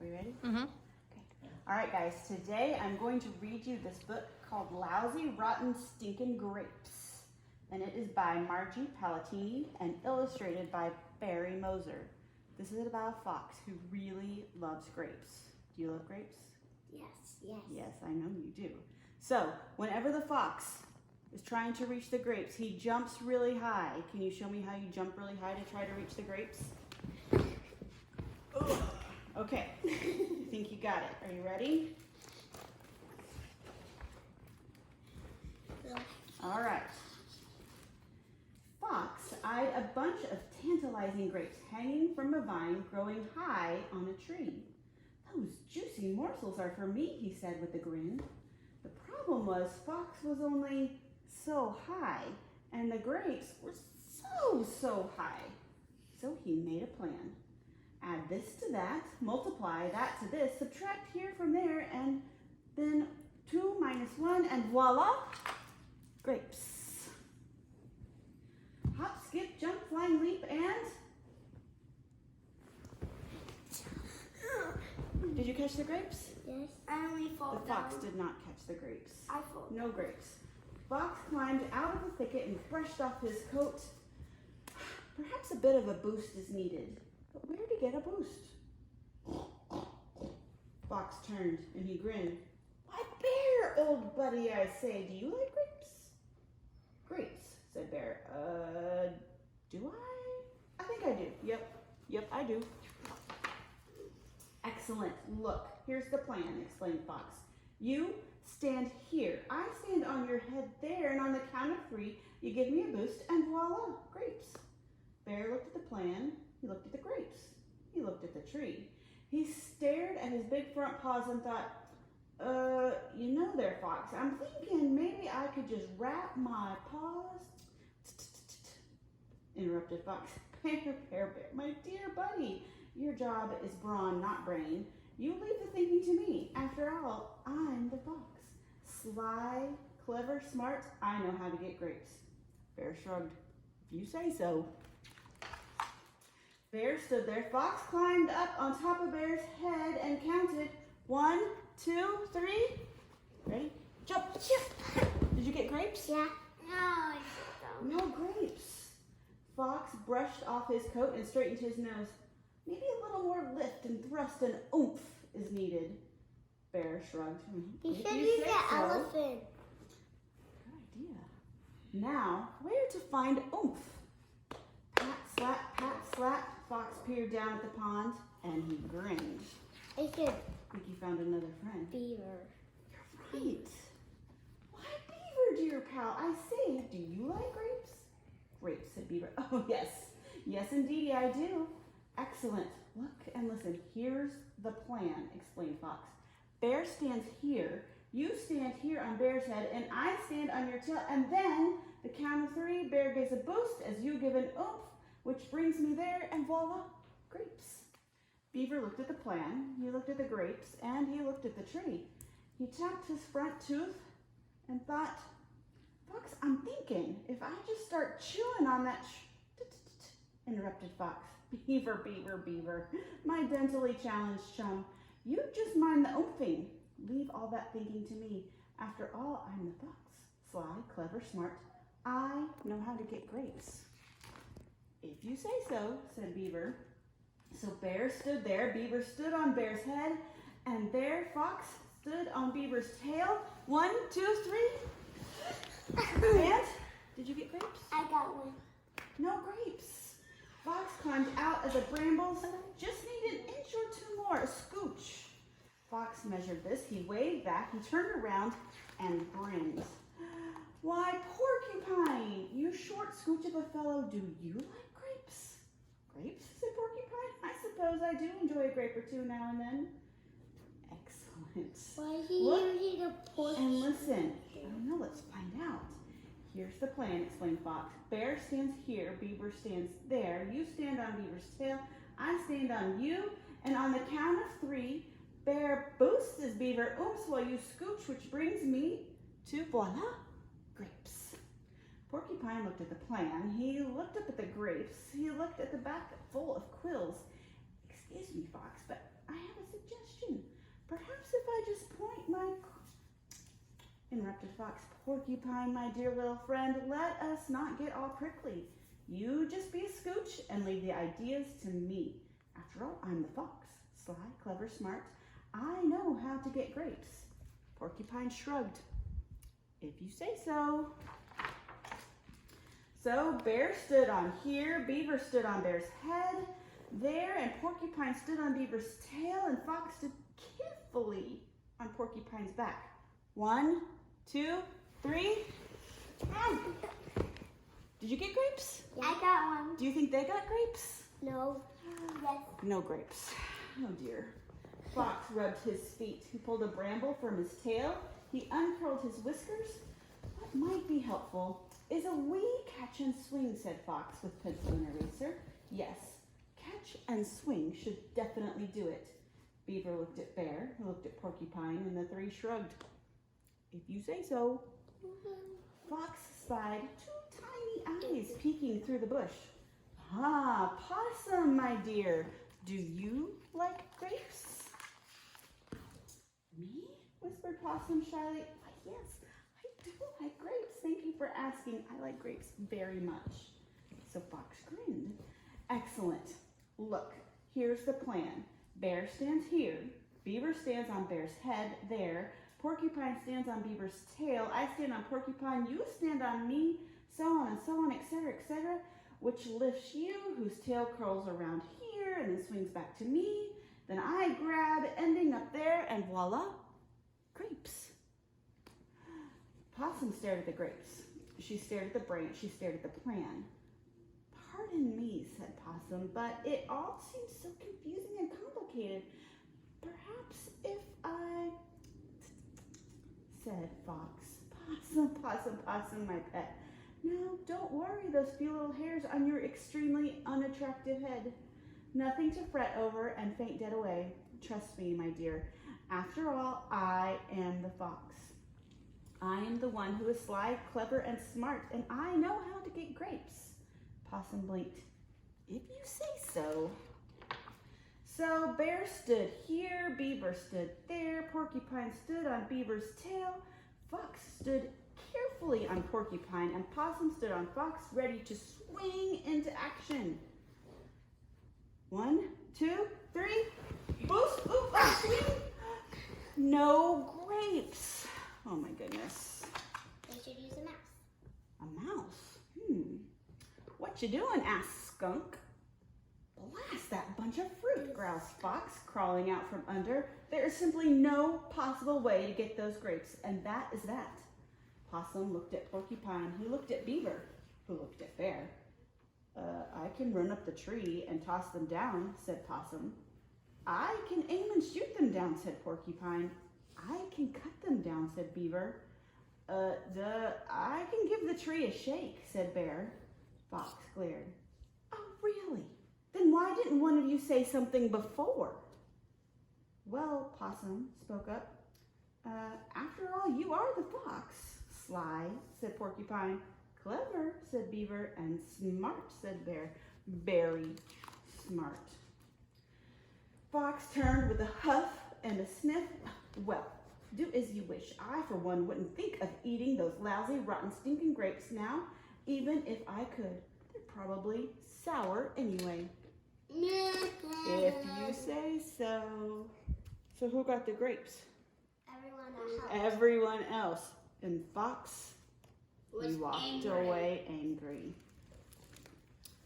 Are we ready? Mm-hmm. Okay. All right, guys. Today I'm going to read you this book called Lousy, Rotten, Stinkin' Grapes. And it is by Margie Palatini and illustrated by Barry Moser. This is about a fox who really loves grapes. Do you love grapes? Yes. Yes, I know you do. So, whenever the fox is trying to reach the grapes, he jumps really high. Can you show me how you jump really high to try to reach the grapes? Ugh. Okay, I think you got it. Are you ready? All right. Fox eyed a bunch of tantalizing grapes hanging from a vine growing high on a tree. "Those juicy morsels are for me," he said with a grin. The problem was Fox was only so high, and the grapes were so high. So he made a plan. Add this to that, multiply that to this, subtract here from there, and then 2 minus 1, and voila, grapes. Hop, skip, jump, flying, leap, and... Did you catch the grapes? Yes. I only fall The fox did not catch the grapes. I fall. No grapes. Fox climbed out of the thicket and brushed off his coat. Perhaps a bit of a boost is needed, but where to get a boost? Fox turned and he grinned. "Why, Bear, old buddy, I say, do you like grapes?" "Grapes," said Bear. Do I? I think I do. Yep, I do. "Excellent. Look, here's the plan," explained Fox. "You stand here. I stand on your head there, and on the count of 3, you give me a boost, and voila, grapes." Bear looked at the plan. He looked at the grapes. He looked at the tree. He stared at his big front paws and thought, you know there, Fox, I'm thinking maybe I could just wrap my paws." Interrupted Fox. Bear, my dear buddy, your job is brawn, not brain. You leave the thinking to me. After all, I'm the fox. Sly, clever, smart, I know how to get grapes. Bear shrugged. "If you say so." Bear stood there. Fox climbed up on top of Bear's head and counted 1, 2, 3. Ready? Jump. Did you get grapes? Yeah. No, I don't. No grapes. Fox brushed off his coat and straightened his nose. Maybe a little more lift and thrust and oomph is needed. Bear shrugged. You "If should you use say the so." elephant. Good idea. Now, where to find oomph? Pat, slap. Fox peered down at the pond and he grinned. I should I think you found another friend. beaver. You're right. "Why, Beaver, dear pal, I say, do you like grapes?" "Grapes," said Beaver. "Oh, yes. Yes, indeed, I do." "Excellent. Look and listen. Here's the plan," explained Fox. "Bear stands here. You stand here on Bear's head, and I stand on your tail. And then, the count of 3, Bear gives a boost as you give an oomph, which brings me there, and voila, grapes." Beaver looked at the plan, he looked at the grapes, and he looked at the tree. He tapped his front tooth and thought, "Fox, I'm thinking, if I just start chewing on that interrupted Fox. Beaver, my dentally challenged chum, you just mind the oomphing. Leave all that thinking to me. After all, I'm the fox. Sly, clever, smart. I know how to get grapes." "If you say so," said Beaver. So Bear stood there, Beaver stood on Bear's head, and there Fox stood on Beaver's tail. 1, 2, 3. And, did you get grapes? I got one. No grapes. Fox climbed out of the brambles, just need an inch or 2 more, a scooch. Fox measured this, he waved back, he turned around and grinned. "Why, Porcupine, you short scooch of a fellow, do you like grapes?" "Grapes?" said Porcupine. "I suppose I do enjoy a grape or 2 now and then." Excellent. Why is he Look using a porch? and listen. Oh no, let's find out. "Here's the plan," explained Fox. "Bear stands here, Beaver stands there. You stand on Beaver's tail, I stand on you, and on the count of 3, Bear boosts as Beaver oops while you scooch, which brings me to voila, grapes." Porcupine looked at the plan. He looked up at the grapes. He looked at the back full of quills. "Excuse me, Fox, but I have a suggestion." interrupted Fox. Porcupine, my dear little friend, let us not get all prickly. You just be a scooch and leave the ideas to me. After all, I'm the fox. Sly, clever, smart. I know how to get grapes. Porcupine shrugged. If you say so. So Bear stood on here, Beaver stood on Bear's head there, and Porcupine stood on Beaver's tail, and Fox stood carefully on Porcupine's back. 1, 2, 3. Did you get grapes? I got one. Do you think they got grapes? No. Yes. No grapes. Oh dear. Fox rubbed his feet. He pulled a bramble from his tail. He uncurled his whiskers. What might be helpful is a wee catch and swing, said Fox with pencil and eraser. Yes, catch and swing should definitely do it. Beaver looked at Bear, who looked at Porcupine, and the three shrugged. If you say so. Fox spied 2 tiny eyes peeking through the bush. Ah, Possum, my dear, do you like grapes? Me? Whispered Possum shyly. Why, yes, I do like grapes. Thank you for asking. I like grapes very much. So Fox grinned. Excellent. Look, here's the plan. Bear stands here. Beaver stands on Bear's head there. Porcupine stands on Beaver's tail. I stand on Porcupine. You stand on me. So on, etc., etc., which lifts you, whose tail curls around here and then swings back to me. Then I grab, ending up there, and voila, grapes. Possum stared at the grapes. She stared at the branch. She stared at the plan. Pardon me, said Possum, but it all seems so confusing and complicated. Perhaps if I... said Fox. Possum, my pet. Now, don't worry those few little hairs on your extremely unattractive head. Nothing to fret over and faint dead away. Trust me, my dear. After all, I am the fox. I am the one who is sly, clever, and smart, and I know how to get grapes. Possum blinked. If you say so. So Bear stood here, Beaver stood there, Porcupine stood on Beaver's tail, Fox stood carefully on Porcupine, and Possum stood on Fox, ready to swing into action. 1, 2, 3, boost, ooh, swing. No grapes. Oh my goodness. They should use a mouse. A mouse? What you doing? Asked Skunk. Blast that bunch of fruit, growled Fox, crawling out from under. There is simply no possible way to get those grapes, and that is that. Possum looked at Porcupine, who looked at Beaver, who looked at Bear. I can run up the tree and toss them down, said Possum. I can aim and shoot them down, said Porcupine. I can cut them down, said Beaver. I can give the tree a shake, said Bear. Fox glared. Oh, really? Then why didn't one of you say something before? Well, Possum spoke up. After all, you are the fox. Sly, said Porcupine. Clever, said Beaver. And smart, said Bear. Very smart. Fox turned with a huff and a sniff. Well, do as you wish. I, for one, wouldn't think of eating those lousy, rotten, stinking grapes now, even if I could. They're probably sour anyway. If you say so. So who got the grapes? Everyone else. Everyone else. And Fox, Was he walked angry. away angry.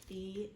The